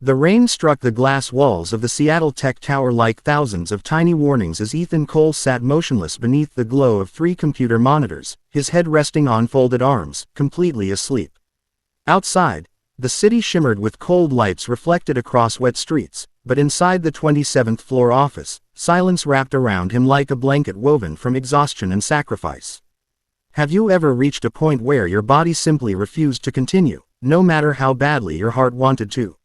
The rain struck the glass walls of the Seattle Tech Tower like thousands of tiny warnings as Ethan Cole sat motionless beneath the glow of 3 computer monitors, his head resting on folded arms, completely asleep. Outside, the city shimmered with cold lights reflected across wet streets, but inside the 27th floor office, silence wrapped around him like a blanket woven from exhaustion and sacrifice. Have you ever reached a point where your body simply refused to continue, no matter how badly your heart wanted to?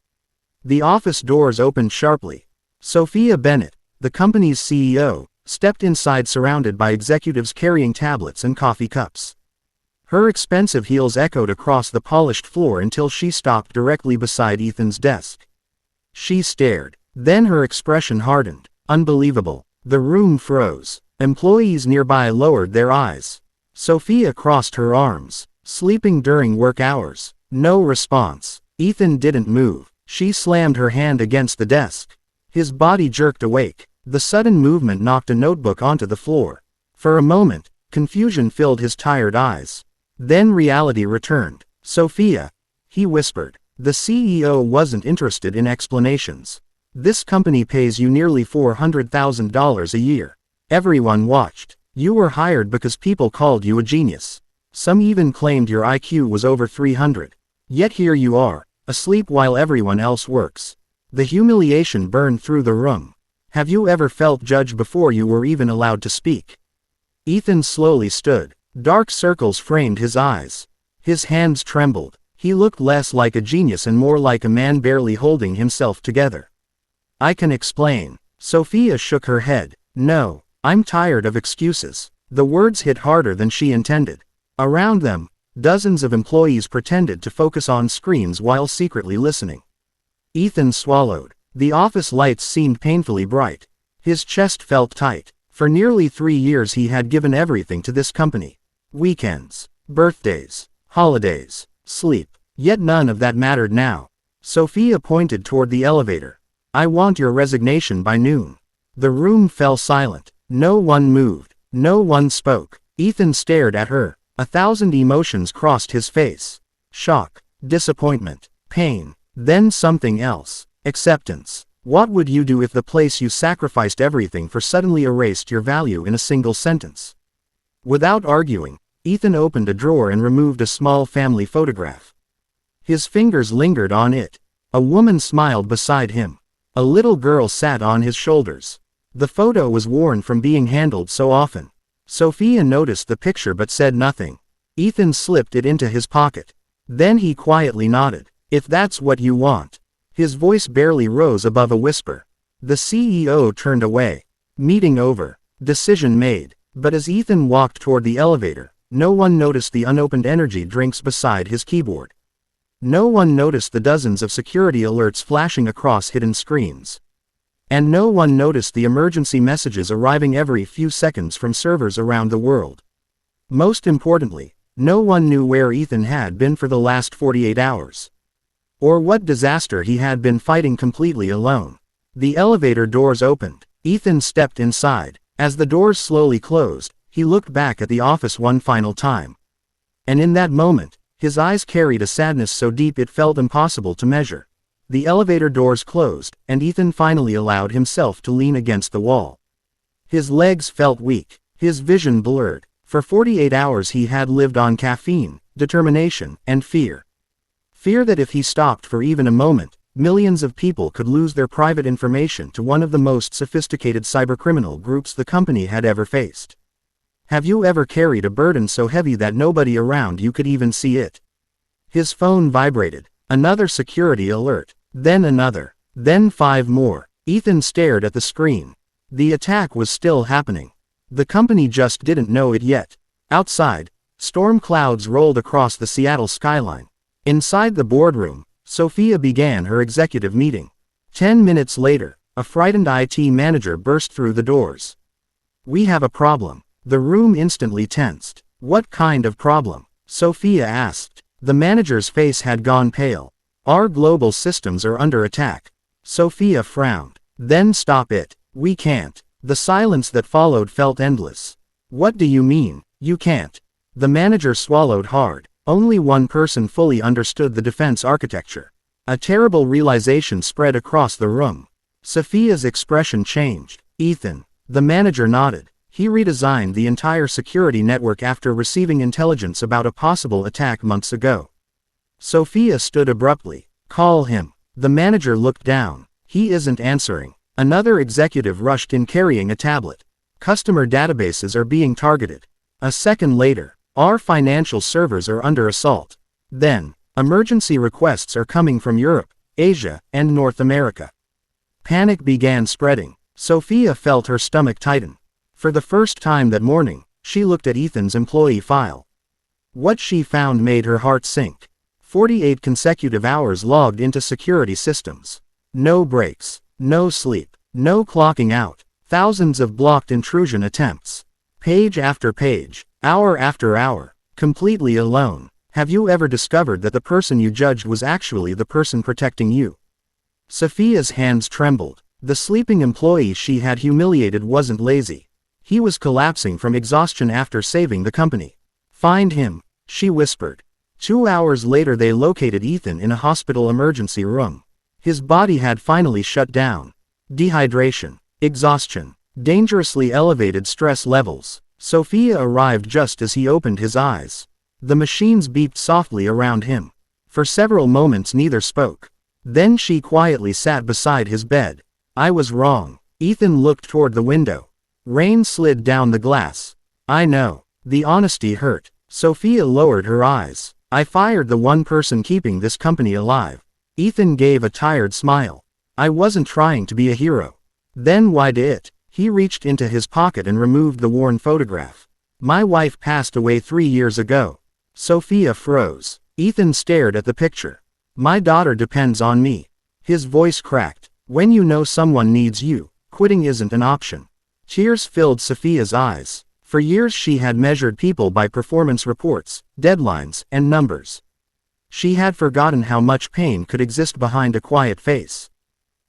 The office doors opened sharply. Sophia Bennett, the company's CEO, stepped inside surrounded by executives carrying tablets and coffee cups. Her expensive heels echoed across the polished floor until she stopped directly beside Ethan's desk. She stared. Then her expression hardened. Unbelievable. The room froze. Employees nearby lowered their eyes. Sophia crossed her arms. Sleeping during work hours. No response. Ethan didn't move. She slammed her hand against the desk. His body jerked awake. The sudden movement knocked a notebook onto the floor. For a moment, confusion filled his tired eyes. Then reality returned. Sophia, he whispered. The CEO wasn't interested in explanations. This company pays you nearly $400,000 a year. Everyone watched. You were hired because people called you a genius. Some even claimed your IQ was over 300. Yet here you are, asleep while everyone else works. The humiliation burned through the room. Have you ever felt judged before you were even allowed to speak? Ethan slowly stood. Dark circles framed his eyes. His hands trembled. He looked less like a genius and more like a man barely holding himself together. I can explain. Sophia shook her head. No, I'm tired of excuses. The words hit harder than she intended. Around them, dozens of employees pretended to focus on screens while secretly listening. Ethan swallowed. The office lights seemed painfully bright. His chest felt tight. For nearly 3 years he had given everything to this company. Weekends, birthdays, holidays, sleep. Yet none of that mattered now. Sophia pointed toward the elevator. I want your resignation by noon. The room fell silent. No one moved. No one spoke. Ethan stared at her. 1,000 emotions crossed his face. Shock, disappointment, pain, then something else. Acceptance. What would you do if the place you sacrificed everything for suddenly erased your value in a single sentence? Without arguing, Ethan opened a drawer and removed a small family photograph. His fingers lingered on it. A woman smiled beside him. A little girl sat on his shoulders. The photo was worn from being handled so often. Sophia noticed the picture but said nothing. Ethan slipped it into his pocket. Then he quietly nodded. If that's what you want. His voice barely rose above a whisper. The CEO turned away. Meeting over. Decision made. But as Ethan walked toward the elevator, no one noticed the unopened energy drinks beside his keyboard. No one noticed the dozens of security alerts flashing across hidden screens. And no one noticed the emergency messages arriving every few seconds from servers around the world. Most importantly, no one knew where Ethan had been for the last 48 hours. Or what disaster he had been fighting completely alone. The elevator doors opened. Ethan stepped inside. As the doors slowly closed, he looked back at the office one final time. And in that moment, his eyes carried a sadness so deep it felt impossible to measure. The elevator doors closed, and Ethan finally allowed himself to lean against the wall. His legs felt weak, his vision blurred. For 48 hours he had lived on caffeine, determination, and fear. Fear that if he stopped for even a moment, millions of people could lose their private information to one of the most sophisticated cybercriminal groups the company had ever faced. Have you ever carried a burden so heavy that nobody around you could even see it? His phone vibrated. Another security alert. Then another. Then 5 more. Ethan stared at the screen. The attack was still happening. The company just didn't know it yet. Outside, storm clouds rolled across the Seattle skyline. Inside the boardroom, Sophia began her executive meeting. 10 minutes later, a frightened IT manager burst through the doors. We have a problem. The room instantly tensed. What kind of problem? Sophia asked. The manager's face had gone pale. Our global systems are under attack. Sophia frowned. Then stop it. We can't. The silence that followed felt endless. What do you mean, you can't? The manager swallowed hard. Only one person fully understood the defense architecture. A terrible realization spread across the room. Sophia's expression changed. Ethan, the manager, nodded. He redesigned the entire security network after receiving intelligence about a possible attack months ago. Sophia stood abruptly. Call him. The manager looked down. He isn't answering. Another executive rushed in carrying a tablet. Customer databases are being targeted. A second later, our financial servers are under assault. Then, emergency requests are coming from Europe, Asia, and North America. Panic began spreading. Sophia felt her stomach tighten. For the first time that morning, she looked at Ethan's employee file. What she found made her heart sink. 48 consecutive hours logged into security systems. No breaks, no sleep, no clocking out, thousands of blocked intrusion attempts. Page after page, hour after hour, completely alone. Have you ever discovered that the person you judged was actually the person protecting you? Sophia's hands trembled. The sleeping employee she had humiliated wasn't lazy. He was collapsing from exhaustion after saving the company. Find him, she whispered. 2 hours later they located Ethan in a hospital emergency room. His body had finally shut down. Dehydration, exhaustion, dangerously elevated stress levels. Sophia arrived just as he opened his eyes. The machines beeped softly around him. For several moments neither spoke. Then she quietly sat beside his bed. I was wrong. Ethan looked toward the window. Rain slid down the glass. I know. The honesty hurt. Sophia lowered her eyes. I fired the one person keeping this company alive. Ethan gave a tired smile. I wasn't trying to be a hero. Then why did it? He reached into his pocket and removed the worn photograph. My wife passed away 3 years ago. Sophia froze. Ethan stared at the picture. My daughter depends on me. His voice cracked. When you know someone needs you, quitting isn't an option. Tears filled Sophia's eyes. For years she had measured people by performance reports, deadlines, and numbers. She had forgotten how much pain could exist behind a quiet face.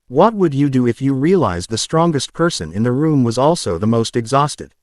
What would you do if you realized the strongest person in the room was also the most exhausted?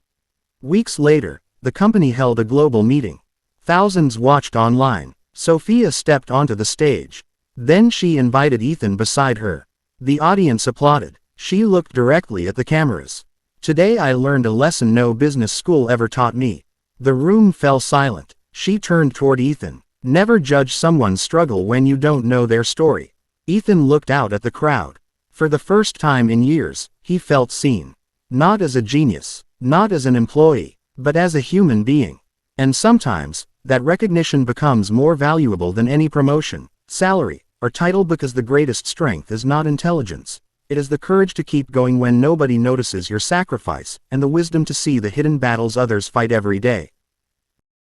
Weeks later, the company held a global meeting. Thousands watched online. Sophia stepped onto the stage. Then she invited Ethan beside her. The audience applauded. She looked directly at the cameras. Today I learned a lesson no business school ever taught me. The room fell silent. She turned toward Ethan. Never judge someone's struggle when you don't know their story. Ethan looked out at the crowd. For the first time in years, he felt seen. Not as a genius, not as an employee, but as a human being. And sometimes, that recognition becomes more valuable than any promotion, salary, or title, because the greatest strength is not intelligence. It is the courage to keep going when nobody notices your sacrifice, and the wisdom to see the hidden battles others fight every day.